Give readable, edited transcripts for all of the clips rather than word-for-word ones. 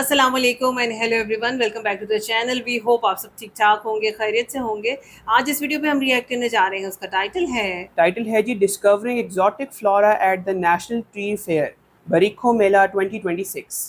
अस्सलाम वालेकुम and hello everyone, welcome back to the channel. We hope आप सब ठीक ठाक होंगे, खैरियत से होंगे। आज इस वीडियो पे हम रिएक्ट करने जा रहे हैं, उसका टाइटल है जी discovering exotic flora at the national tree fair Barikho Mela 2026।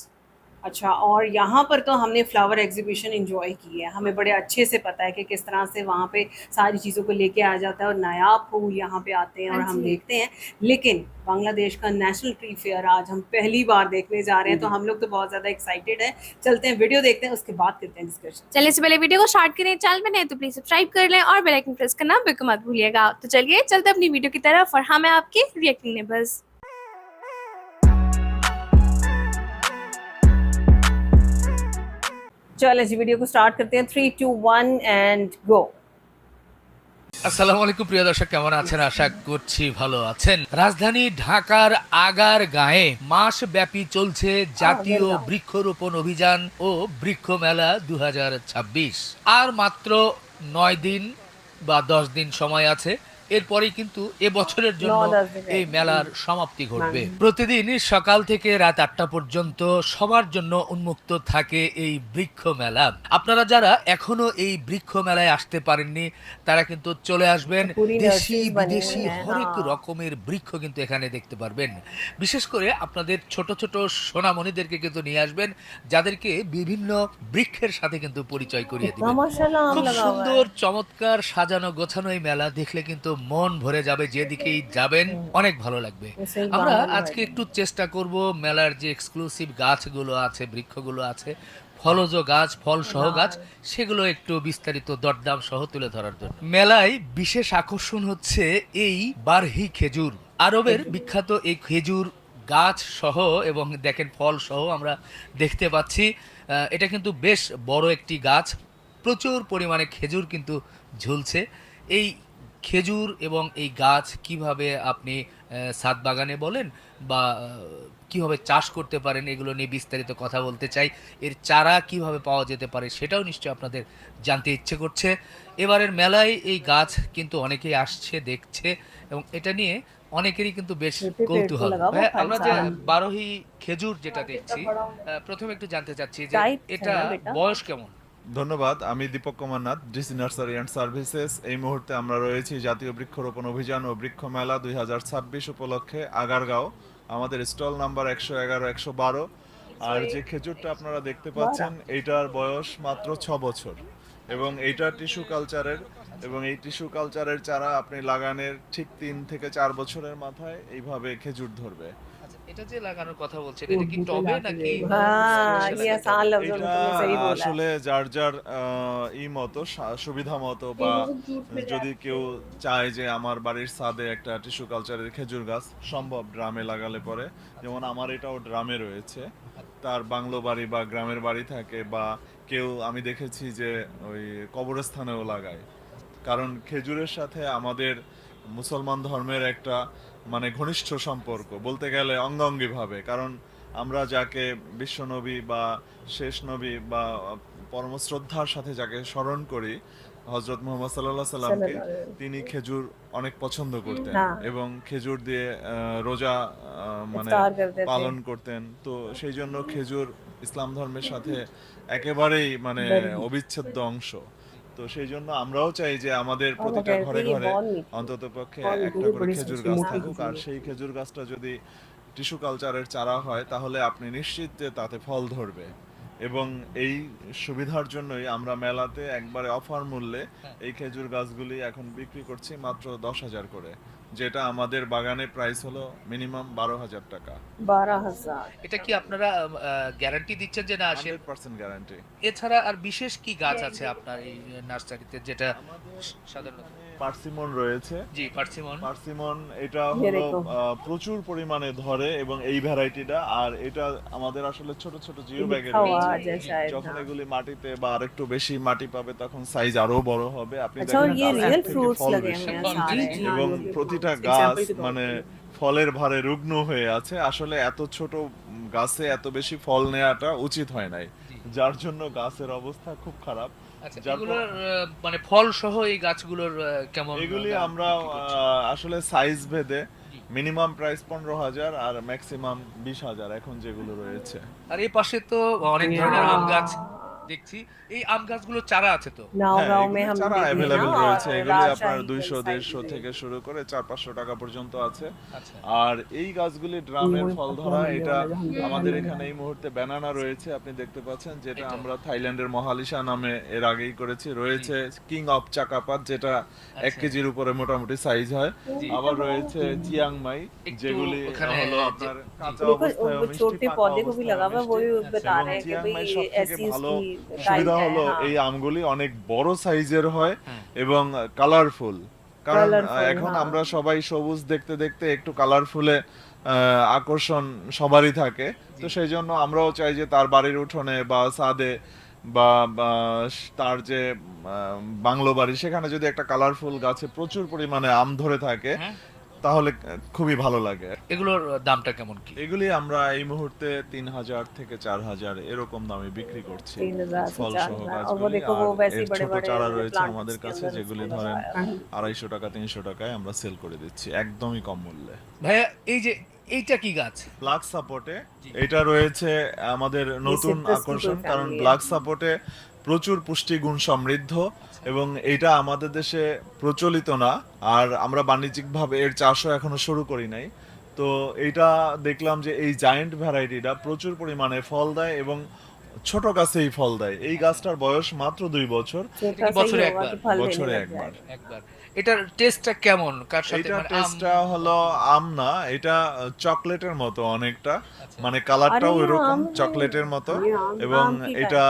अच्छा। और यहाँ पर तो हमने फ्लावर एग्जीबिशन एंजॉय की है, हमें बड़े अच्छे से पता है कि किस तरह से वहाँ पे सारी चीज़ों को लेके आ जाता है और नायाब फूल यहाँ पे आते हैं और हम देखते हैं। लेकिन बांग्लादेश का नेशनल ट्री फेयर आज हम पहली बार देखने जा रहे हैं, तो हम लोग तो बहुत ज़्यादा एक्साइटेड हैं। चलते हैं, वीडियो देखते हैं, उसके बाद करते हैं डिस्कशन। चलिए से पहले वीडियो को स्टार्ट करें। चैनल में नए तो प्लीज सब्सक्राइब कर लें और बेल आइकन प्रेस करना बिल्कुल मत भूलिएगा। तो चलिए चलते अपनी वीडियो की तरफ और हाँ मैं आपकी रिएक्टिंग ने बस। चलो जी, वीडियो को स्टार्ट करते हैं। 3 2 1 एंड गो। আসসালামু আলাইকুম প্রিয় দর্শক, কেমন আছেন? আশা করছি ভালো আছেন। রাজধানী ঢাকার আগার গাঁয়ে মাস ব্যাপী চলছে জাতীয় বৃক্ষরোপণ অভিযান ও বৃক্ষ মেলা 2026। আর মাত্র 9 দিন বা 10 দিন সময় আছে, এরপরেই কিন্তু এবছরের জন্য এই মেলার সমাপ্তি ঘটবে। প্রতিদিন সকাল থেকে রাত 8টা পর্যন্ত সবার জন্য উন্মুক্ত থাকে এই বৃক্ষ মেলা। আপনারা যারা এখনো এই বৃক্ষ মেলায় আসতে পারেননি তারা কিন্তু চলে আসবেন। দেশি বিদেশি হরেক রকমের বৃক্ষ কিন্তু এখানে দেখতে পারবেন। বিশেষ করে আপনাদের ছোট ছোট সোনামণিদেরকে কিন্তু নিয়ে আসবেন, যাদেরকে বিভিন্ন বৃক্ষের সাথে কিন্তু পরিচয় করিয়ে দিবেন। খুব সুন্দর চমৎকার সাজানো গোছানো এই মেলা দেখলে কিন্তু মন ভরে যাবে, যেদিকেই যাবেন অনেক ভালো লাগবে। আমরা আজকে একটু চেষ্টা করব মেলার যে এক্সক্লুসিভ গাছগুলো আছে, বৃক্ষগুলো আছে, ফলজ গাছ, ফল সহ গাছ, সেগুলো একটু বিস্তারিত দরদাম সহ তুলে ধরার জন্য। মেলায় বিশেষ আকর্ষণ হচ্ছে এই বারহি খেজুর। আরবের বিখ্যাত এই খেজুর গাছ সহ এবং দেখেন ফল সহ আমরা দেখতে পাচ্ছি। এটা কিন্তু বেশ বড় একটি গাছ, প্রচুর পরিমাণে খেজুর কিন্তু ঝুলছে। এই খেজুর এবং এই গাছ কিভাবে আপনি ছাদ বাগানে বলেন বা কিভাবে চাষ করতে পারেন, এগুলো নিয়ে বিস্তারিত কথা বলতে চাই। এর চারা কিভাবে পাওয়া যেতে পারে সেটাও নিশ্চয়ই আপনাদের জানতে ইচ্ছে করছে। এবারের মেলায় এই গাছ কিন্তু অনেকেই আসছে, দেখছে এবং এটা নিয়ে অনেকেরই কিন্তু বেশ কৌতূহল। আমরা যে বারোহি খেজুর যেটা দেখছি, প্রথমে একটু জানতে চাচ্ছি যে এটা বয়স কেমন? ধন্যবাদ। আমি Deepak Kumar Nath, DC nursery and services. এই মুহূর্তে আমরা রয়েছি জাতীয় বৃক্ষরোপণ অভিযান ও বৃক্ষ মেলা 2026 উপলক্ষে আগারগাঁও। আমাদের স্টল নাম্বার 111 112। আর যে খেজুরটা আপনারা দেখতে পাচ্ছেন এইটার বয়স মাত্র 6 বছর এবং এইটা টিস্যু কালচারের, এবং এই টিস্যু কালচারের চারা আপনি লাগানের ঠিক 3 থেকে 4 বছরের মাথায় এইভাবে খেজুর ধরবে। এটা যে লাগানোর কথা বলছেন, এটা কি টবে নাকি? এটা আসলে যার যার মতো সুবিধা মতো, বা যদি কেউ চায় যে আমার বাড়ির ছাদে একটা টিস্যু কালচারের খেজুর গাছ সম্ভব ড্রামে লাগালে পরে, যেমন আমার এটাও ড্রামে রয়েছে, তার বাংলো বাড়ি বা গ্রামের বাড়ি থাকে, বা কেউ আমি দেখেছি যে ওই কবরস্থানেও লাগায়। কারণ খেজুরের সাথে আমাদের মুসলমান ধর্মের একটা মানে ঘনিষ্ঠ সম্পর্ক বলতে গেলে অঙ্গাঙ্গিভাবে, কারণ আমরা যাকে বিশ্বনবী বা শেষ নবী বা পরম শ্রদ্ধার সাথে যাকে স্মরণ করি, হজরত মুহাম্মদ সাল্লাল্লাহু আলাইহি সাল্লামকে, তিনি খেজুর অনেক পছন্দ করতেন এবং খেজুর দিয়ে রোজা মানে পালন করতেন। তো সেই জন্য খেজুর ইসলাম ধর্মের সাথে একেবারেই মানে অবিচ্ছেদ্য অংশ। তো সেই জন্য আমরাও চাই যে আমাদের প্রতিটা ঘরে ঘরে অন্তত পক্ষে একটা করে খেজুর গাছ থাকুক। আর সেই খেজুর গাছটা যদি টিস্যু কালচারের চারা হয় তাহলে আপনি নিশ্চিত যে তাতে ফল ধরবে। এবং এই সুবিধার জন্যই আমরা মেলাতে একবারে অফার মূল্যে এই খেজুর গাছগুলি এখন বিক্রি করছি মাত্র 10,000 করে, যেটা আমাদের বাগানে প্রাইস হলো মিনিমাম 12,000 টাকা। 12,000। এটা কি আপনারা গ্যারান্টি দিচ্ছেন যে না 100% গ্যারান্টি। এছাড়া আর বিশেষ কি গাছ আছে আপনার এই নার্সারিতে যেটা সাধারণত? পার্সিমন রয়েছে। জি, পার্সিমন এটা হলো প্রচুর পরিমাণে ধরে এবং এই ভ্যারাইটিটা, আর এটা আমাদের আসলে ছোট ছোট জিও ব্যাগে রয়েছে। যখন এগুলি মাটিতে বা আরেকটু বেশি মাটি পাবে তখন সাইজ আরো বড় হবে। আপনি দেখেন এবং প্রতিটা গাছ মানে ফলের ভারে রুগ্ন হয়ে আছে। আসলে এত ছোট গাছে এত বেশি ফল নেওয়াটা উচিত হয় নাই, যার জন্য গাছের অবস্থা খুব খারাপ। এগুলোর মানে ফল সহ এই গাছগুলোর কেমন? এগুলি আমরা আসলে সাইজ ভেদে মিনিমাম প্রাইস 15,000 আর ম্যাক্সিমাম 20,000 এখন যেগুলো রয়েছে। আর এই পাশে তো অনেক ধরনের আম গাছ দেখছি, এই আম গাছগুলো চারা আছে তো? হ্যাঁ, नावगांव में এগুলি हम চারা देखे हैं ना, অ্যাভেলেবেল और রয়েছে, এগুলি আপনার राजशाही 200 साइड 150 থেকে শুরু করে 400-500 টাকা পর্যন্ত আছে। আচ্ছা, আর এই গাছগুলি ড্রামের ফল ধরা, এটা আমাদের এখানে এই মুহূর্তে ব্যানানা রয়েছে আপনি দেখতে পাচ্ছেন, যেটা এটা। আমরা থাইল্যান্ডের মহালিসা নামে এর আগেই করেছি। রয়েছে কিং অফ চাকাপাত, যেটা 1 আচ্ছা। কেজির উপরে মোটামুটি সাইজ হয়। জি। আবার রয়েছে চিয়াংমাই, একটু যেগুলি ওখানে হলো যে- আপনার কাঁচা देखो অবস্থায় वो মিষ্টি, छोटे পাকা पौधे को भी অবস্থায় लगा हुआ है, वो মিষ্টি। भी बता এবং रहे हैं कि চিয়াংমাই भाई সব থেকে ऐसी ভালো उसकी সুবিধা टाइप হলো है, हाँ। এই আমগুলি অনেক বড় সাইজের হয় হ্যাঁ। এবং কালারফুল। কারণ Colourful, এখন হ্যাঁ। আমরা সবাই সবুজ দেখতে দেখতে একটু কালারফুলে আকর্ষণ সবারই থাকে, তো সেই জন্য আমরাও চাই যে তার বাড়ির উঠোনে বা ছাদে বা বা তার যে বাংলো বাড়ি, সেখানে যদি একটা কালারফুল গাছে প্রচুর পরিমাণে আম ধরে থাকে হ্যাঁ। তাহলে খুবই ভালো লাগে। এগুলোর দামটা কেমন কি? এগুলি আমরা এই মুহূর্তে 3,000 থেকে 4,000 এরকম দামে বিক্রি করছি 3,000 से ফল সহ 4,000, और वो গাছগুলি। देखो আর वो वैसे এর ही बड़े ছোট बड़े চারা রয়েছে प्लांट्स আমাদের के কাছে, अंदर যেগুলি उसको ধরেন लगाया है। 250 টাকা 300 টাকায় আমরা সেল করে দিচ্ছি একদমই কম মূল্যে। ভাইয়া এই যে এইটা কি গাছ? ব্ল্যাক সাপোর্টে এটা রয়েছে আমাদের নতুন citrus की আকর্ষণ, कोई কারণ family है। ব্ল্যাক সাপোর্টে প্রচুর পুষ্টিগুণ সমৃদ্ধ এবং এটা আমাদের দেশে প্রচলিত না, আর আমরা বাণিজ্যিকভাবে এর চাষও এখনো শুরু করি নাই। তো এটা দেখলাম যে এই জায়ান্ট ভ্যারাইটিটা প্রচুর পরিমাণে ফল দেয় এবং ছোট গাছেই ফল দেয়। এই গাছটার বয়স মাত্র 2 বছর। छोटा सा বছরে ही होगा একবার, कि फल देने বছরে लग একবার। जाएगा। একবার। এটার টেস্টটা কেমন? কার সাথে এটা মানে আম? টেস্টটা হলো আম না, এটা চকলেটের মতো অনেকটা, আচ্ছা। মানে কালারটাও আরে ওইরকম আম চকলেটের মতো ये आम এবং आम की এটা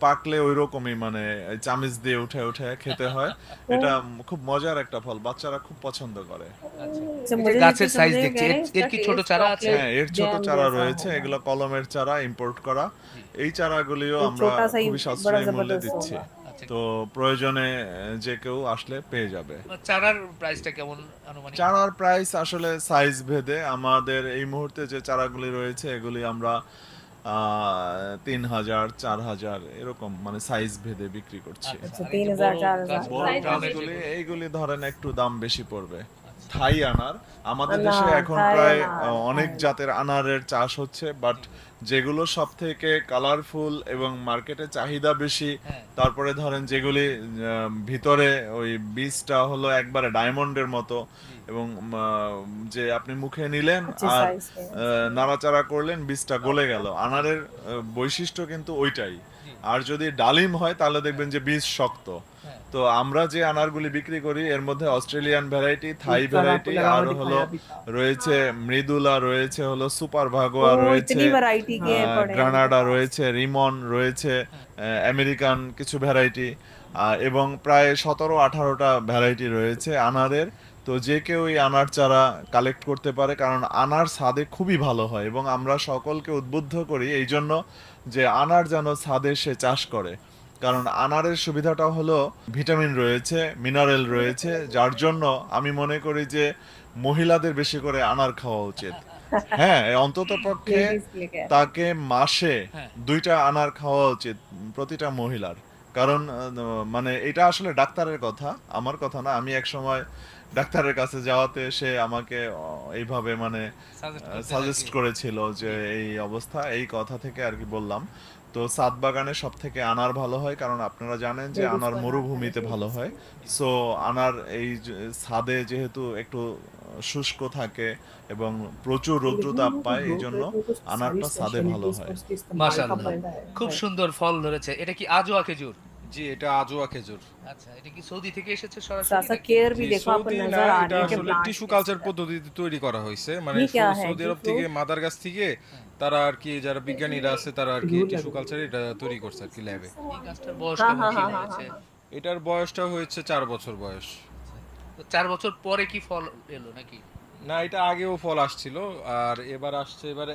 পাকলে ওইরকমই, মানে চামিচ দিয়ে উঠে উঠে খেতে হয়। এটা খুব মজার একটা ফল, বাচ্চারা খুব পছন্দ করে। আচ্ছা। अच्छा, এই যে मुझे গাছের जितना সাইজ समझ में দেখছি, कह रहे এর हैं, इसका এর কি ছোট taste চারা আছে? chocolate হ্যাঁ, এর ছোট jam চারা जैसा রয়েছে, होगा। এগুলো কলমের চারা ইম্পোর্ট করা। এই চারাগুলিও এই আমরা ছোটা সাই খুবই বড় সাশ্রয়ী মূল্যে জবরদস্ত দিচ্ছি। হোগা। আচ্ছা। তো প্রয়োজনে যে কেউ আসলে পেয়ে যাবে। চারার প্রাইসটা কেমন আনুমানিক? চারার প্রাইস আসলে সাইজ ভেদে, আমাদের এই মুহূর্তে যে চারাগুলি রয়েছে এগুলি আমরা 3,000 4,000 এরকম মানে সাইজ ভেদে বিক্রি করছি। আচ্ছা, আচ্ছা, আর এই যে 3,000, বড় 4,000 গাছ, বড় Size গাছগুলি ভেদে এইগুলি ধরেন একটু দাম বেশি পড়বে। থাই আনার আমাদের আনার, দেশে এখন থাই প্রায় আনার, অনেক থাই। জাতের আনারের চাষ হচ্ছে, বাট যেগুলো সব থেকে কালারফুল এবং মার্কেটে চাহিদা বেশি, হ্যাঁ। তারপরে ধরেন যেগুলি ভিতরে ওই বীজটা হলো একবারে ডায়মন্ডের মতো এবং যে আপনি মুখে নিলেন अच्छे আর साइज के নাড়াচাড়া করলেন বীজটা গলে গেল, আনারের বৈশিষ্ট্য কিন্তু ওইটাই। আর যদি ডালিম হয় তাহলে দেখবেন যে বীজ শক্ত। হ্যাঁ। তো আমরা যে আনারগুলি বিক্রি করি এর মধ্যে অস্ট্রেলিয়ান ভ্যারাইটি, থাই इसका ভ্যারাইটি, आपको लगा हुआ আর হলো दिखाया भी था। রয়েছে মৃদুলা, রয়েছে হলো সুপার ভাগোয়া, वो রয়েছে इतनी वैरायटी के हैं पड़े हैं গ্রানাডা, उनके पास। রয়েছে রিমন, রয়েছে আমেরিকান কিছু ভ্যারাইটি এবং প্রায় 17-18টা ভ্যারাইটি রয়েছে আনারের। তো যে কেউ এই আনার চারা কালেক্ট করতে পারে, কারণ আনার স্বাদে খুবই ভালো হয় এবং আমরা সকলকে উদ্বুদ্ধ করি এই জন্য যে আনার যেন ছাদে সে চাষ করে, কারণ আনারের সুবিধাটা হলো ভিটামিন রয়েছে, মিনারেল রয়েছে, যার জন্য আমি মনে করি যে মহিলাদের বেশি করে আনার খাওয়া উচিত। হ্যাঁ, অন্তত পক্ষে Ladies के लिए क्या है? তাকে মাসে হ্যাঁ। 2টা আনার খাওয়া উচিত প্রতিটা মহিলার, কারণ মানে এটা আসলে ডাক্তারের কথা, আমার কথা না। আমি এক সময় ডাক্তারের কাছে যাওয়াতে সে আমাকে এইভাবে মানে সাজেস্ট করেছিল যে এই অবস্থা, এই কথা থেকে আর কি বললাম। তো ছাদ বাগানে সব থেকে আনার ভালো হয়, কারণ আপনারা জানেন যে Ladies আনার को মরুভূমিতে আনার ভালো হয়। সো আনার এই ছাদে যেহেতু একটু শুষ্ক থাকে এবং প্রচুর রৌদ্রতাপ পায়, এই জন্য আনারটা ছাদে ভালো হয়। মাশাআল্লাহ, খুব সুন্দর ফল ধরেছে। এটা কি আজোয়া খেজুর? জি, এটা আজোয়া খেজুর। আচ্ছা, এটা কি সৌদি থেকে এসেছে সরাসরি सासा নাকি? केयर भी জি, देखो आपको সৌদি না, नजर आ এটা रही है कि আসলে plant টিস্যু किस কালচার तरह- পদ্ধতিতে তৈরি করা হয়েছে, মানে ये क्या है, সৌদি ये আরব থেকে fruit? মাদার গাছ থেকে তারা আর কি যারা বিজ্ঞানীরা আছে তারা আর কি টিস্যু কালচারে এটা তৈরি করছে আর কি ল্যাবে। এই গাছটার বয়স হ্যাঁ, কেমন হ্যাঁ, কি হ্যাঁ, হয়েছে? এটার বয়সটা হয়েছে 4 বছর বয়স। তো 4 বছর পরে কি ফল এলো নাকি? না, এটা আগেও ফল আসছিল আর এবার আসছে, এবারে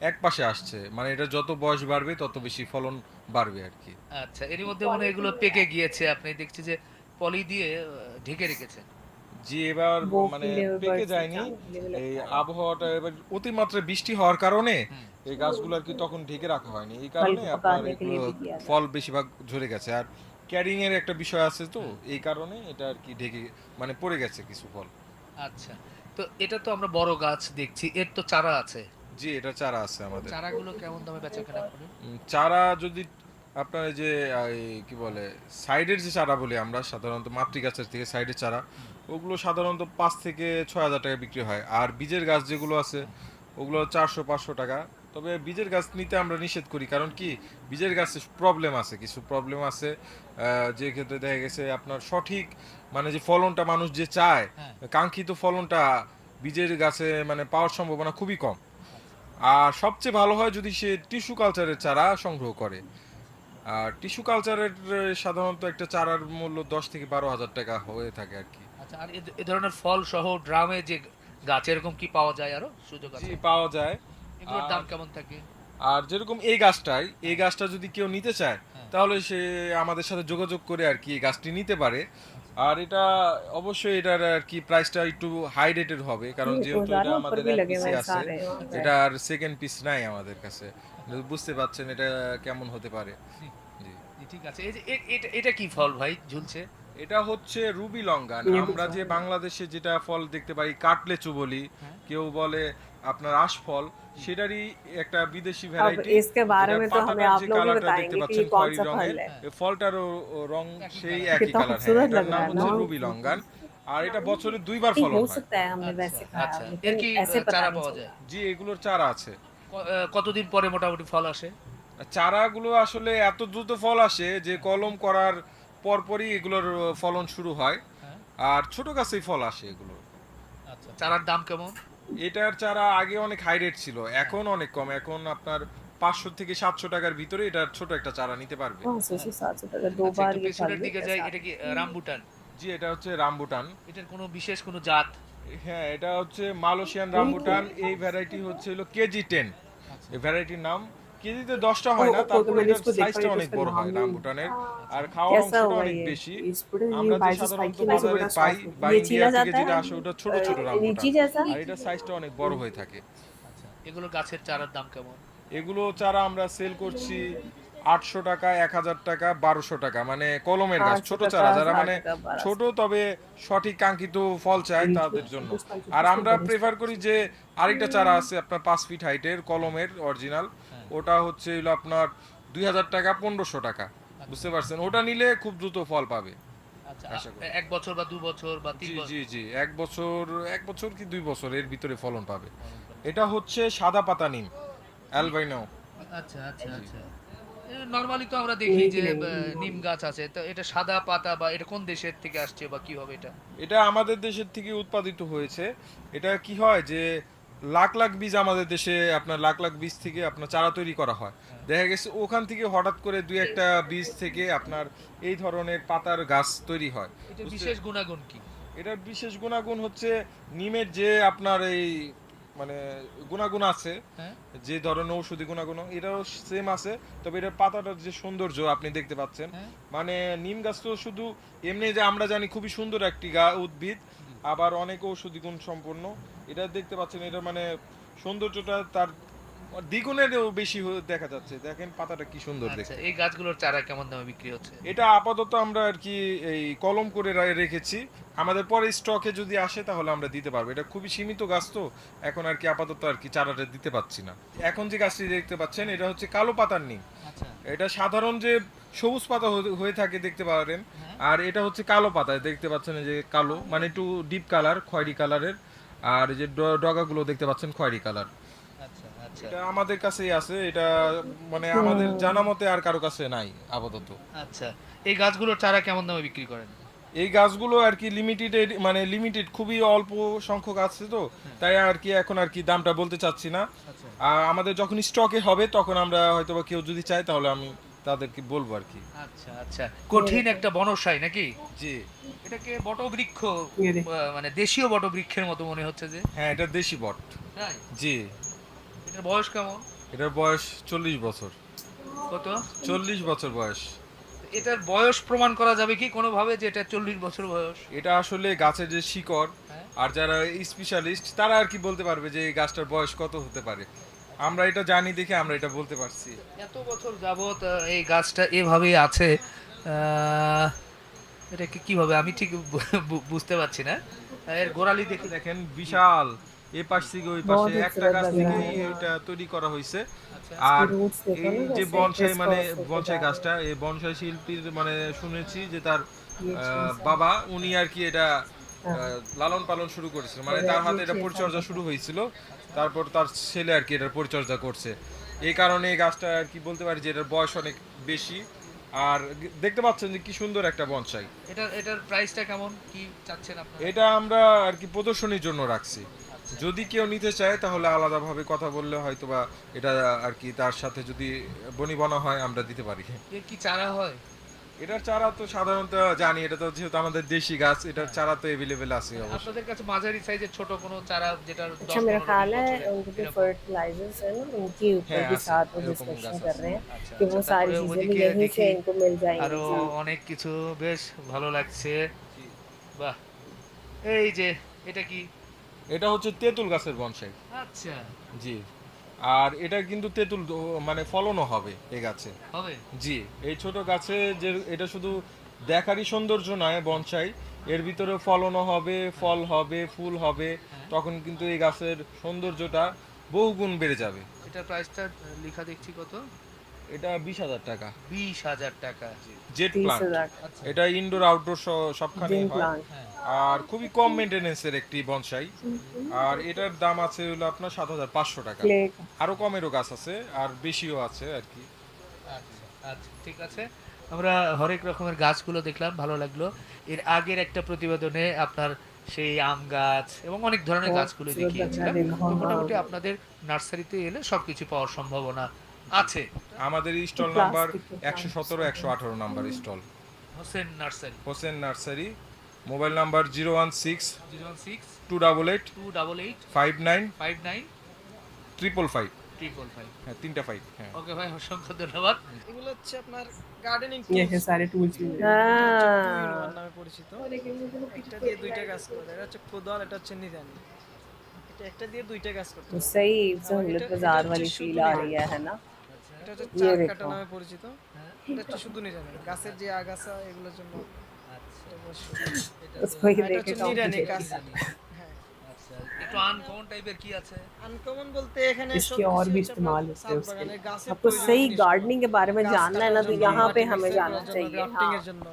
এক পাশে আসছে, মানে এটা যত বয়স বাড়বে তত বেশি ফলন বাড়বে আর কি। আচ্ছা, এর মধ্যে মনে হয় এগুলো পেকে গিয়েছে, আপনি দেখছি যে পলি দিয়ে ঢেকে রেখেছেন। জি, এবার वो মানে पीले हुए পেকে birds যায়নি, जाने के लिए এই लगता है। আবহাওয়াটা এবার অতিমাত্রায় বৃষ্টি হওয়ার কারণে এই গাছগুলো আর কি তখন ঢেকে রাখা হয়নি, এই কারণে फल আপনার पकाने के लिए এগুলো भी किया जाता है। ফল বেশিরভাগ ঝরে গেছে। আর ক্যারিং এর একটা বিষয় আছে, তো এই কারণে এটা আর কি ঢেকে মানে পড়ে গেছে কিছু ফল। আচ্ছা, তো এটা তো আমরা বড় গাছ দেখছি, এর তো চারা আছে। জি, এটা চারা আছে আমাদের। চারাগুলো কেমন দামে বেচাকেনা করেন? চারা যদি আপনার এই যে কি বলে সাইডের যে চারা বলি আমরা সাধারণত মাতৃ গাছের থেকে সাইডের চারা, ওগুলো সাধারণত 5 থেকে 6,000 টাকা বিক্রি হয়। আর বীজের গাছ যেগুলো আছে ওগুলো 400-500 টাকা। তবে বীজের গাছ নিতে আমরা নিষেধ করি, কারণ কি বীজের গাছে প্রবলেম আছে, কিছু প্রবলেম আছে, যে ক্ষেত্রে দেখা গেছে আপনার সঠিক মানে যে ফলনটা মানুষ যে চায়, হ্যাঁ। কাঙ্ক্ষিত ফলনটা বীজের গাছে মানে পাওয়ার সম্ভাবনা খুবই কম। আর সবচেয়ে ভালো হয় যদি সে টিস্যু কালচারের চারা সংগ্রহ করে। আর টিস্যু কালচারের সাধারণত একটা চারার মূল্য 10 থেকে 12,000 টাকা হয়ে থাকে আর কি। আচ্ছা, আর এ ধরনের ফল সহ ড্রামে যে গাছ এরকম কি পাওয়া যায় আরো সুযোগ আছে? জি, পাওয়া যায়। এগুলোর আর- দাম কেমন থাকে? আর যেরকম এই গাছটা যদি কেউ নিতে চায় তাহলে সে আমাদের সাথে যোগাযোগ করে আর কি এই গাছটি নিতে পারে। আর এটা অবশ্যই এটার আর কি প্রাইসটা একটু হাই রেটেড হবে, কারণ যেহেতু এটা আমাদের এক পিসে আছে, এটার সেকেন্ড পিস নাই আমাদের কাছে। বুঝতে পাচ্ছেন এটা কেমন হতে পারে। জি, ঠিক আছে। এই যে এটা কি ফল ভাই ঝুলছে? এটা হচ্ছে রুবি লঙ্গান। আমরা যে বাংলাদেশে যেটা ফল দেখতে পাই কাটলেচু বলি, কেউ বলে আপনার আশফল, সেটারই একটা বিদেশি ভ্যারাইটি। इसके बारे में तो हमें आप लोग ही बताएंगे कि कौन सा फल है। এই ফলটারও রং সেই একই कितना কালার। खूबसूरत এটার लग নাম रहा है হচ্ছে ना। Ruby longan. আর এটা বছরে 2 বার ফলন हो হয়। सकता है हमने वैसे खाया আচ্ছা, এর लेकिन কি ऐसे पता চারা नहीं পাওয়া चला। যায়? জি, এগুলোর চারা আছে। কতদিন পরে মোটামুটি ফল আসে? চারাগুলো আসলে এত দ্রুত ফল আসে যে কলম করার পরপরই এগুলোর ফলন শুরু হয়। আর ছোট গাছেই ফল আসে এগুলো। আচ্ছা, চারার দাম কেমন? এটার চারা আগে অনেক হাই রেট ছিল, এখন অনেক কম। এখন আপনার 500 থেকে 700 টাকার ভিতরে এটার ছোট একটা চারা নিতে পারবে। 500 से 700 तक दो আচ্ছা, बार একটু ये পেছনের फल দিকে है যাই, साथ। এটা কি রামবুটান? জি, এটা হচ্ছে রামবুটান। এটার কোনো বিশেষ কোনো জাত? হ্যাঁ, এটা হচ্ছে মালয়েশিয়ান রামবুটান। এই ভ্যারাইটি হচ্ছে হলো কেজি 10। এই ভ্যারাইটির নাম কেজিতে 10টা হয় না, तो তারপর मैंने এটার इसको देखा সাইজটা नहीं, तो অনেক इसका বড় হয় नाम রামবুটানের। আর খাওয়ার कैसा অংশটা होगा অনেক ये বেশি। इस पूरे আমরা যে बाइसेस সাধারণত स्पाइकी में से বাজারে बड़ा পাই स्वाद বা ये ইন্ডিয়া चीला থেকে जाता যেটা है আসে ওটা ছোট ছোট রামবুটান। लीची जैसा। আর এটা সাইজটা অনেক বড় হয়ে থাকে। এগুলো গাছের চারার দাম কেমন? এগুলো চারা আমরা সেল করছি 800 টাকা, 1000 টাকা, 1200 টাকা, মানে কলমের গাছ, 800 ছোট টাকা, চারা, যারা 1000 মানে টাকা, 1200 ছোট তবে সঠিক কাঙ্ক্ষিত ফল চায় তাদের জন্য। আর আমরা প্রেফার করি যে আরেকটা চারা আছে আপনার 5 ফিট হাইটের কলমের অরিজিনাল, ওটা হচ্ছে হলো আপনার 2000 টাকা, 1500 টাকা। বুঝতে পারছেন, ওটা নিলে খুব দ্রুত ফল পাবে। আচ্ছা, আশা করি। 1 বছর বা 2 বছর বা 3 জি বছর? জি জি, 1 বছর কি 2 বছর এর ভিতরে ফলন পাবে। এটা হচ্ছে সাদা পাতা নিম, অ্যালবাইনো। আচ্ছা আচ্ছা আচ্ছা। নরমালি তো আমরা দেখি যে নিম গাছ আছে, তো এটা সাদা পাতা বা এটা কোন দেশের থেকে আসছে বা কি হবে এটা? এটা আমাদের দেশের থেকে উৎপাদিত হয়েছে। এটা কি হয় যে লাখ লাখ বীজ আমাদের দেশে, আপনার লাখ লাখ বীজ থেকে আপনার চারা তৈরি করা হয়। দেখা গেছে ওখান থেকে হঠাৎ করে দুই একটা বীজ থেকে আপনার এই ধরনের পাতার গাছ তৈরি হয়। এটা বিশেষ গুণাগুণ কি? এটার বিশেষ গুণাগুণ হচ্ছে নিমের যে আপনার এই মানে গুণাগুণ আছে, হ্যাঁ, যে ধরনের ঔষধি গুণাগুণ এটাও সেম আছে, তবে এটার পাতাটার যে সৌন্দর্য আপনি দেখতে পাচ্ছেন, হ্যাঁ। মানে নিম গাছ তো শুধু এমনি যে আমরা জানি খুবই সুন্দর একটি উদ্ভিদ, আবার অনেক ঔষধি গুণ সম্পন্ন। এটা দেখতে পাচ্ছেন, এটা মানে সৌন্দর্যটা তার দ্বিগুণেরও বেশি দেখা যাচ্ছে। দেখেন পাতাটা কি সুন্দর আচ্ছা, দেখতে। এই গাছগুলোর চারা কেমন দামে বিক্রি হচ্ছে? এটা আপাতত আমরা আর কি এই কলম করে রেখেছি, আমাদের পরে স্টকে যদি আসে তাহলে আমরা দিতে পারবো। এটা খুবই সীমিত গাছ, তো এখন আর কি আপাতত আর কি চারাটা দিতে পাচ্ছি না। এখন যে গাছটি দেখতে পাচ্ছেন এটা হচ্ছে কালো পাতার নিম। আচ্ছা, এটা সাধারণ যে সবুজ পাতা হয়ে থাকে দেখতে পারেন, আর এটা হচ্ছে কালো পাতা দেখতে পাচ্ছেন, এই যে কালো মানে একটু ডিপ কালার, খয়েরি কালারের। আর এই যে ডগাগুলো দেখতে পাচ্ছেন খয়েরি কালার। আচ্ছা আচ্ছা এটা আমাদের কাছেই আছে, এটা মানে আমাদের জানা মতে আর কারো কাছে নাই আপাতত। আচ্ছা। এই গাছগুলোর চারা কেমন দামে বিক্রি করেন? এই গাছগুলো আর কি লিমিটেড, মানে লিমিটেড, খুবই অল্প সংখ্যক আছে, তো তাই আর কি এখন আর কি দামটা বলতে চাচ্ছি না। আর আমাদের যখন স্টকে হবে তখন আমরা হয়তো বা কেউ যদি চায় তাহলে আমি তাদেরকে বলবো আর কি। আচ্ছা আচ্ছা। কঠিন একটা বনসাই নাকি? জি, এটাকে বটবৃক্ষ, মানে দেশীয় বটবৃক্ষের মতো মনে হচ্ছে যে। হ্যাঁ, এটা দেশি বট। তাই? জি, এটার বয়স কেমন? এটার বয়স 40 বছর। কত? 40 বছর বয়স। এটার বয়স প্রমাণ করা যাবে কি কোনোভাবে যে এটা 40 বছর বয়স? এটা আসলে গাছের যে শিকড়, হ্যাঁ। আর যারা স্পেশালিস্ট তারা আর কি বলতে পারবে যে এই গাছটার বয়স কত হতে পারে। আমরা এটা জানি দেখে আমরা এটা বলতে পারছি। এত বছর যাবত এই গাছটা এভাবেই আছে, এটাকে কিভাবে আমি ঠিক বুঝতে পারছি না। এর গোড়ালি দেখি দেখেন বিশাল, এ পাশ থেকে ওই পাশে बहुत একটা खूबसूरत গাছ लग থেকে रहा है। এটা তৈরি করা হয়েছে। আর इसकी रूट्स देखो এই ना যে जैसे বনসাই criss মানে cross होके বনসাই जा रहे গাছটা, এই বনসাই শিল্পীর মানে শুনেছি যে তার हैं। ये चीज़ है। বাবা উনি আর কি এটা हाँ। লালন পালন শুরু করেছিল, মানে और তার ये হাতে এটা चीज़ পরিচর্যা है। শুরু হয়েছিল, তারপর তার ছেলে আর কি এটার পরিচর্যা করছে। এই কারণে এই গাছটা আর কি বলতে পারি যে এটার বয়স অনেক বেশি। আর দেখতে পাচ্ছেন যে কি সুন্দর একটা বনসাই। এটার প্রাইসটা কেমন, কি চাচ্ছেন আপনারা? এটা আমরা আর কি প্রদর্শনীর জন্য রাখছি, যদি কেউ নিতে চায় তাহলে আলাদাভাবে কথা বললে হয়তো বা এটা আর কি তার সাথে যদি বনিবনা হয় আমরা দিতে পারি। এর কি চারা হয়? এটার চারা তো সাধারণত জানি, এটা তো যেহেতু আমাদের দেশি গাছ, এটার চারা তো এভেলেবেল আছে অবশ্যই। আপনাদের কাছে মাঝারি সাইজের ছোট কোনো চারা যেটার अच्छा मेरा ख्याल है उनके जो फर्टिलाइजर्स है ना उनके ऊपर हाँ, भी ऐसे- साथ वो एरकम डिस्कशन गाছ कर আছে। रहे हैं আচ্ছা, कि वो আচ্ছা, सारी তারপরে चीजें भी ওদিকে यहीं से দেখি इनको मिल আরো जाएंगी। অনেক কিছু, বেশ ভালো লাগছে। বাহ, এই যে এটা কি? এটা হচ্ছে তেঁতুল গাছের বনসাই। আচ্ছা, জি। আর এটা কিন্তু তেঁতুল মানে ফলনও হবে এই গাছে। হবে। জি, এই ছোট গাছে যে এটা শুধু দেখারই সৌন্দর্য নয় বনসাই, এর ভিতরে ফলনও হবে, ফল হবে, ফুল হবে, তখন কিন্তু এই গাছের সৌন্দর্যটা বহুগুণ বেড়ে যাবে। এটার প্রাইসটা লেখা দেখছি কত? এটা 20,000 টাকা। 20,000 টাকা। Jet 30 plant. हजार আচ্ছা, এটা ইনডোর আউটডোর সবখানেই जिन হয়। प्लांट আর খুবই কম মেইনটেনেন্সের একটি বনসাই। আর এটার দাম আছে হলো আপনার 7,500 টাকা। क्ले আরো কমেরও গাছ আছে আর বেশিও আছে আর কি। আচ্ছা, আচ্ছা, ঠিক আছে। আমরা হরেক রকমের গাছগুলো দেখলাম, ভালো লাগলো। এর আগের একটা প্রতিবেদনে আপনার সেই আম গাছ এবং অনেক ধরনের গাছগুলো দেখিয়েছিলাম। তো মোটামুটি আপনাদের নার্সারিতে এলে সবকিছু পাওয়ার সম্ভাবনা আছে। আমাদের stall number 117 118 number stall, Hossain nursery, Hossain nursery. Mobile number 016 016 288 288 59 59 555। 555। হ্যাঁ, 3টা 5। হ্যাঁ, ওকে ভাই, অসংখ্য ধন্যবাদ। এগুলো হচ্ছে আপনার গার্ডেনিং ये है सारे टूल्स मिल रहे हैं। हाँ নামে পরিচিত। একটা দিয়ে দুইটা কাজ করে, এটা হচ্ছে কোদাল, এটা হচ্ছে নিরানি। এটা একটা দিয়ে দুইটা কাজ করতে तो পারে। सही सहूलत এটা- बाजार এটা वाली হচ্ছে फील শুধু आ নিরানি। रही है ना। এটা হচ্ছে ये চার देखो। কাটা নামে পরিচিত। এটা হচ্ছে শুধু নিরানি, গাছের যে আগাছা এগুলোর জন্য এটা অবশ্যই। उसको ही এটা देखे হচ্ছে নিরানি কাজ। कॉम्प्लिकेटेड হ্যাঁ, আচ্ছা, একটু আনকমন টাইপের কি আছে? আনকমন বলতে এখানে इसके সবকিছু और भी হচ্ছে इस्तेमाल আপনার होते ছাদ हैं उसके। বাগানের গাছের आपको প্রয়োজনীয় सही জিনিসগুলো। गार्डनिंग के बारे में গাছ जानना है ना तो কাটার জন্য, यहाँ पे মাটি हमें mixer जाना করার জন্য, चाहिए। grafting हाँ এর জন্য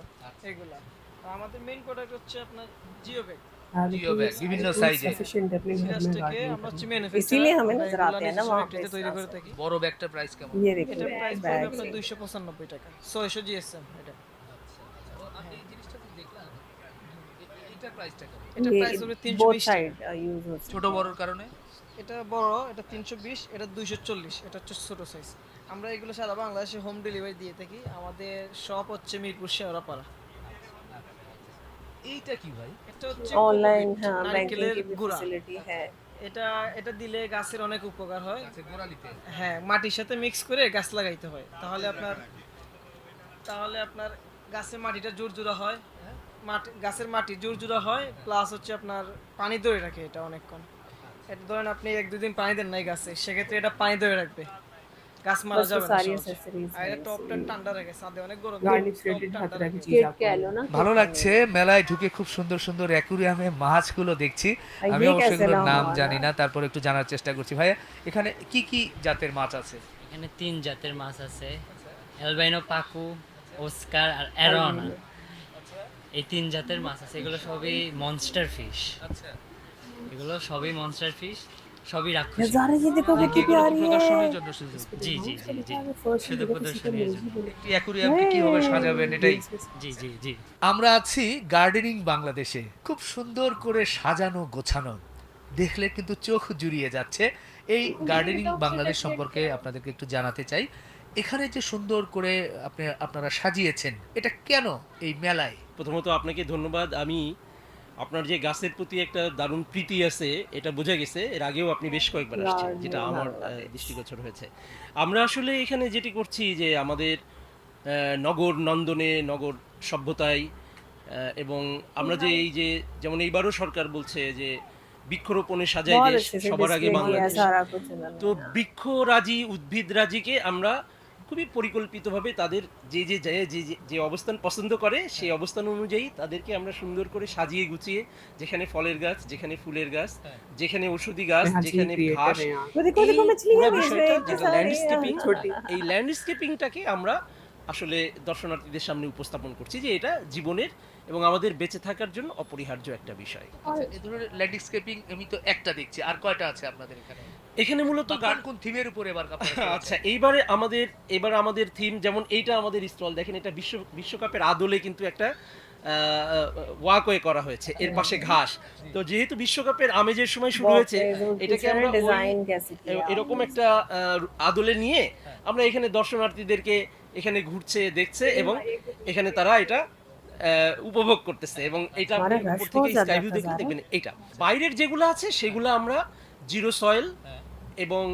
এগুলা। আর আমাদের মেইন প্রোডাক্ট হচ্ছে আপনার জিও ব্যাগ। हाँ, জিও लेकिन ব্যাগ ये বিভিন্ন tools সাইজে। sufficient है अपने घर সিরাজ में থেকে गार्डनिंग আমরা হচ্ছে करने। ম্যানুফ্যাকচারার, इसीलिए हमें नजर आते हैं ना वहाँ पे इस তৈরি तरह করে से। থাকি। বড় ব্যাগটার প্রাইস কেমন? ये देखो এটার প্রাইস बैग পড়বে আপনার 295 টাকা, 600 জিএসএম। এটা আমি এই জিনিসটা তো দেখলাম। এটার প্রাইসটা কেমন? এটার ये প্রাইস হবে बोथ 320 টাকা। साइड यूज होता ছোট বড়র কারণে? এটা বড়, এটা 320, এটা 240, এটা হচ্ছে ছোট সাইজ। আমরা এগুলো সারা বাংলাদেশে হোম ডেলিভারি দিয়ে থাকি। আমাদের শপ হচ্ছে মিরপুর শেওড়াপাড়া। এইটা কি ভাই? এটা হচ্ছে है ऑनलाइन কোকোপিট, हाँ बैंकिंग নারকেলের की भी গুঁড়া। फैसिलिटी है। এটা এটা দিলে গাছের অনেক উপকার হয়। গাছের গোড়ালিতে? হ্যাঁ, মাটির সাথে মিক্স করে গাছ লাগাইতে হয়, তাহলে আপনার গাছের মাটিটা জোরজোড়া হয়। গাছের মাটি জোরজোড়া হয়, প্লাস হচ্ছে আপনার পানি ধরে রাখে এটা অনেকক্ষণ। এটা ধরেন আপনি 1-2 দিন পানি দেন নাই গাছে, সেক্ষেত্রে এটা পানি ধরে রাখবে, গাছ মারা बस वो যাবে না सारी সহজে। accessories আর এটা हैं টপটা इसलिए। ঠান্ডা রাখে, ছাদে অনেক গরম गार्लिक top रिलेटेड हर ঠান্ডা तरह की রাখে। चीज किट आपको कह मिल लो ना ভালো লাগছে, মেলায় ঢুকে খুব সুন্দর সুন্দর অ্যাকুরিয়ামে মাছগুলো দেখছি। আর আমি ये অবশ্য कैसे এগুলোর ना নাম हुआ জানি ना? না, তারপর একটু জানার চেষ্টা করছি। ভাইয়া, এখানে কি কি জাতের মাছ আছে? এখানে 3 জাতের মাছ আছে, অ্যালবাইনো, পাকু, ওস্কার আর অ্যারোনা। এই 3 জাতের মাছ আছে, এগুলো সবই মনস্টার ফিশ। আচ্ছা, এগুলো সবই মনস্টার ফিশ, সবই রাক্ষসী। नजारे ये देखो এগুলো कितनी কি प्यारी প্রদর্শনের है। জন্য শুধু? জি জি জি জি, First শুধু देखो किसी को প্রদর্শনীর मिल জন্য। ही नहीं। একটি অ্যাকুরিয়ামকে কিভাবে সাজাবেন এটাই। জি জি জি। আমরা আছি গার্ডেনিং বাংলাদেশে, খুব সুন্দর করে সাজানো গোছানো, দেখলে কিন্তু চোখ জুড়িয়ে যাচ্ছে। এই গার্ডেনিং বাংলাদেশ সম্পর্কে আপনাদেরকে একটু জানাতে চাই। এখানে যে সুন্দর করে আপনারা সাজিয়েছেন, এটা কেন এই মেলায়? প্রথমত আপনাকে ধন্যবাদ। আমি আপনার যে গাছের প্রতি একটা দারুণ প্রীতি আছে এটা বোঝা গেছে, এর আগেও আপনি বেশ কয়েকবার আসছেন, যেটা আমার দৃষ্টিগোচর হয়েছে। আমরা আসলে এখানে যেটি করছি যে আমাদের নগর নন্দনে, নগর সভ্যতায় এবং আমরা যে এই যে যেমন এইবারও সরকার বলছে যে বৃক্ষরোপণে সাজায় बहुत দেশ, अच्छे से সবার আগে display किया है বাংলাদেশ। सारा कुछ इन्होंने। তো বৃক্ষরাজি উদ্ভিদরাজিকে আমরা খুবই পরিকল্পিতভাবে তাদের যে অবস্থান পছন্দ করে সেই অবস্থান অনুযায়ী তাদেরকে আমরা সুন্দর করে সাজিয়ে গুছিয়ে, যেখানে ফলের গাছ, যেখানে ফুলের গাছ, যেখানে ঔষধি গাছ, हाँ जी, যেখানে creator ঘাস, हैं यहाँ। वो देखो এই देखो मछलियां পুরো भी বিষয়টা इसमें যেটা सारी ল্যান্ডস্কেপিং, छोटी। এই ল্যান্ডস্কেপিংটাকে আমরা আসলে দর্শনার্থীদের সামনে উপস্থাপন করছি যে এটা জীবনের এবং আমাদের বেঁচে থাকার জন্য অপরিহার্য একটা বিষয়। আচ্ছা, এই ধরনের ল্যান্ডস্কেপিং আমি তো একটা দেখছি, আর কয়টা আছে আপনাদের এখানে? এখানে মূলত তো গান কোন থিমের উপর এবার আপনারা আচ্ছা, এবার আমাদের থিম, যেমন এইটা আমাদের স্টল দেখেন, এটা বিশ্বকাপের আদলে কিন্তু একটা ওয়াকওয়ে করা হয়েছে, এর পাশে ঘাস। তো যেহেতু বিশ্বকাপের আমেজের সময় শুরু হয়েছে, এটাকে আমরা डिजाइन कैसे किया এরকম একটা আদলে নিয়ে আমরা এখানে দর্শনার্থীদেরকে এখানে ঘুরছে, দেখছে এবং এখানে তারা এটা উপভোগ করতেছে, এবং এটা আপনি हमारा উপর rush থেকে बहुत ज्यादा স্কাই ভিউ था, দেখলে ज़ारा। দেখবেন। এটা বাইরের যেগুলো আছে সেগুলো আমরা জিরো সয়েল এবং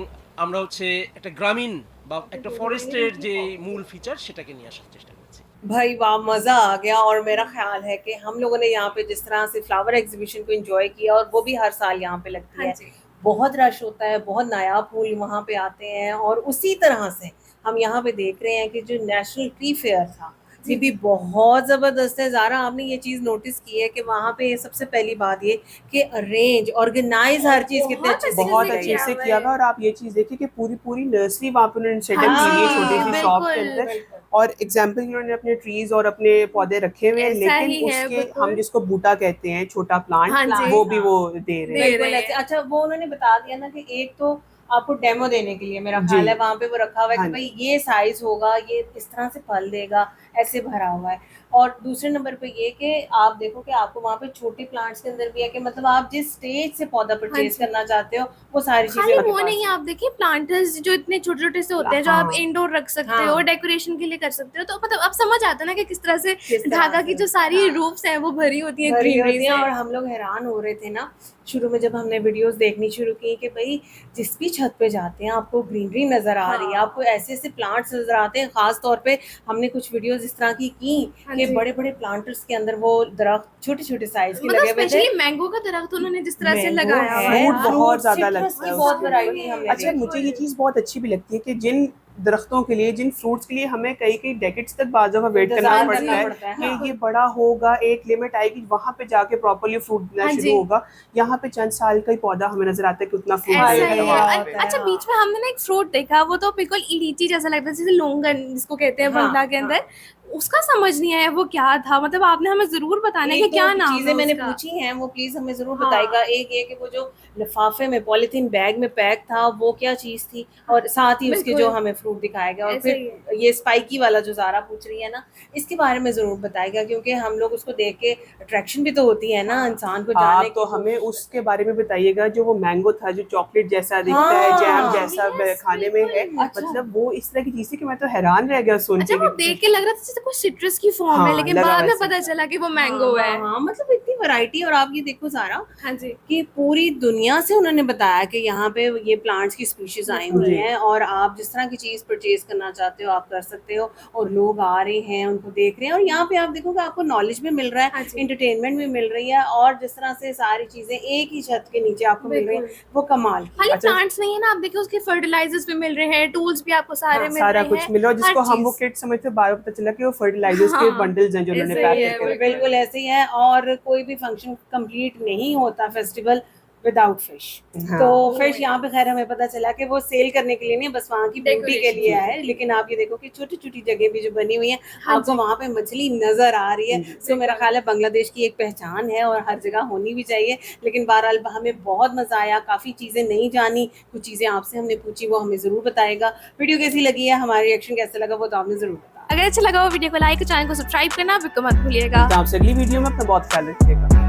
আমরা হচ্ছে একটা গ্রামীণ বা একটা ফরেস্টের যে মূল ফিচার সেটাকে নিয়ে আসার চেষ্টা করছি। भाई वाह मजा आ गया। और मेरा ख्याल है कि हम लोगों ने यहाँ पे जिस तरह से फ्लावर एग्जीबिशन को एंजॉय किया, और वो भी हर साल यहाँ पे लगती हाँ है, जी। बहुत रश होता है, बहुत नायाब फूल वहाँ पे आते हैं। और उसी तरह से हम यहाँ पे देख रहे हैं कि जो नेशनल ट्री फेयर था ये भी बहुत जबरदस्त है। ज़ारा, आपने ये चीज नोटिस की है कि वहाँ पे सबसे पहली बात ये कि अरेंज ऑर्गेनाइज हर चीज कितने बहुत अच्छे से बहुत की अच्छे गई है। से किया हुआ। और आप ये चीज देखिए कि पूरी नर्सरी वहाँ पर उन्होंने सेटअप हाँ, की है छोटी सी शॉप के बिल्कुल, अंदर। और एग्जाम्पल उन्होंने अपने ट्रीज और अपने पौधे रखे हुए हैं, ऐसा लेकिन ही है, उसके बिल्कुल। हम जिसको बूटा कहते हैं, छोटा प्लांट, हाँ जी। वो भी वो दे रहे हैं। बिल्कुल रहे हैं। ऐसे। अच्छा, वो उन्होंने बता दिया ना कि एक तो आपको डेमो देने के लिए मेरा जी। ख्याल है वहाँ पे वो रखा हुआ है हाँ कि जी। भाई ये साइज होगा, ये इस तरह से फल देगा, ऐसे भरा हुआ है। और दूसरे नंबर पे ये कि आप देखो कि आपको वहाँ पे छोटे प्लांट्स के अंदर भी है कि मतलब आप जिस स्टेज से पौधा परचेज जी। करना चाहते हो वो सारी खाली चीजें वो नहीं, आप देखिए प्लांटर्स जो इतने छोटे छोटे से होते हैं, जो आप हाँ। इंडोर रख सकते हाँ। हो, डेकोरेशन के लिए कर सकते हो, तो मतलब अब समझ आता है ना कि किस तरह से किस तरह ढाका की से। जो सारी हाँ। रूफ्स हैं वो भरी होती हैं भरी ग्रीनरी होती है। से। और हम लोग हैरान हो रहे थे ना शुरू में जब हमने वीडियोस देखनी शुरू की कि भाई जिस भी छत पे जाते हैं आपको ग्रीनरी नजर आ रही है, हाँ। आपको ऐसे ऐसे प्लांट्स नजर आते हैं। खास तौर पे हमने कुछ वीडियोस इस तरह की हाँ कि जी। बड़े बड़े प्लांटर्स के अंदर वो दरख्त छोटे छोटे साइज के मतलब लगे हुए थे। स्पेशली मैंगो का दरख्त उन्होंने जिस तरह से Mango लगाया हुआ है, है। फ्रूट बहुत ज्यादा citrus लगता की है बहुत उसके वैरायटी ऊपर। हमने अच्छा, देखी। मुझे ये चीज़ बहुत अच्छी भी लगती है कि जिन दरख्तों के लिए, जिन फ्रूट्स के लिए हमें कई डेकेड्स तक बाद दफा वेट करना इंतजार पड़ता है पड़ता है, कि हाँ। ये बड़ा होगा, एक लिमिट आएगी, वहाँ पे जाके प्रॉपर्ली फ्रूट देना हाँ शुरू जी। होगा। यहाँ पे चंद साल का ही पौधा हमें नजर आता है कि उतना फ्रूट ऐसा देगा ही है। वहाँ देगा। पे। अच्छा, हाँ। बीच में हमने ना एक फ्रूट देखा, वो तो बिल्कुल लीची जैसा लगता है, जैसे लोंगन जिसको कहते हैं हाँ, बंगला के अंदर। उसका समझ नहीं आया वो क्या था, मतलब आपने हमें जरूर बताना है कि एक क्या दो नाम चीजें है मैंने उसका। पूछी हैं, वो प्लीज हमें जरूर हाँ। बताएगा। एक ये कि वो जो लिफाफे में पॉलिथीन बैग में पैक था वो क्या चीज थी, और साथ ही उसके बिल्कुल। जो हमें फ्रूट दिखाया गया। और ऐसे फिर ही ये स्पाइकी वाला जो ज़ारा पूछ रही है ना, इसके बारे में जरूर बताएगा, क्योंकि हम लोग उसको देख के अट्रैक्शन भी तो होती है ना इंसान को जानने आप की। तो हमें उसके बारे में बताइएगा जो वो मैंगो था, जो चॉकलेट जैसा दिखता है, हाँ, जैम जैसा yes, खाने में है। बिल्कुल। अच्छा। मतलब वो इस तरह की चीज थी कि मैं तो हैरान रह गया सुन अच्छा, के वो कि- देख के लग रहा था जैसे कोई सिट्रस की फॉर्म है, हाँ, लेकिन लगा बाद में वैसे। पता चला कि वो मैंगो हाँ, है। हाँ, मतलब इतनी वैरायटी। और आप ये देखो ज़ारा हाँ जी। कि पूरी दुनिया से उन्होंने बताया कि यहाँ पे ये प्लांट्स की स्पीशीज आई हुई जी। हैं, और आप जिस तरह की चीज़ परचेज करना चाहते हो आप कर सकते हो। और लोग आ रहे हैं, उनको देख रहे हैं, और यहाँ पे आप देखोगे आपको नॉलेज भी मिल रहा हाँ है, जी। इंटरटेनमेंट भी मिल रही है, और जिस तरह से सारी चीज़ें एक ही छत के नीचे आपको मिल रही हैं, वो कमाल की। खाली अच्छा। प्लांट्स नहीं है ना, आप देखिए उसके फर्टिलाइजर्स भी मिल रहे हैं, टूल्स भी आपको सारे हाँ, मिल सारा रहे कुछ हैं, मिला, जिसको हर हम वो चीज़। किट समझते बाद में पता चला कि वो फर्टिलाइजर्स के हाँ, बंडल्स हैं जो उन्होंने ऐसे पैक ही है, करके रखे। बिल्कुल ऐसे ही है। और कोई भी फंक्शन कंप्लीट नहीं होता फेस्टिवल विदाउट फिश। हाँ। तो फिश यहाँ पे खैर हमें पता चला कि वो सेल करने के लिए नहीं, बस वहाँ की ब्यूटी के लिए है। लेकिन आप ये देखो कि छोटी छोटी जगह भी जो बनी हुई है, हाँ आपको जी। वहाँ पे मछली नजर आ रही है। जी। सो मेरा ख्याल है बांग्लादेश की एक पहचान है और हर जगह होनी भी चाहिए। लेकिन बहरहाल हमें बहुत मजा आया, काफी चीजें नहीं जानी, कुछ चीजें आपसे हमने पूछी, वो हमें जरूर बताएगा। वीडियो कैसी लगी है, हमारा रिएक्शन कैसा लगा, वो तो आपने जरूर बताया। अगर अच्छा लगा हो वीडियो को लाइक और चैनल को सब्सक्राइब करना बिल्कुल मत भूलिएगा। तो आपसे अगली वीडियो में अपना बहुत ख्याल रखिएगा।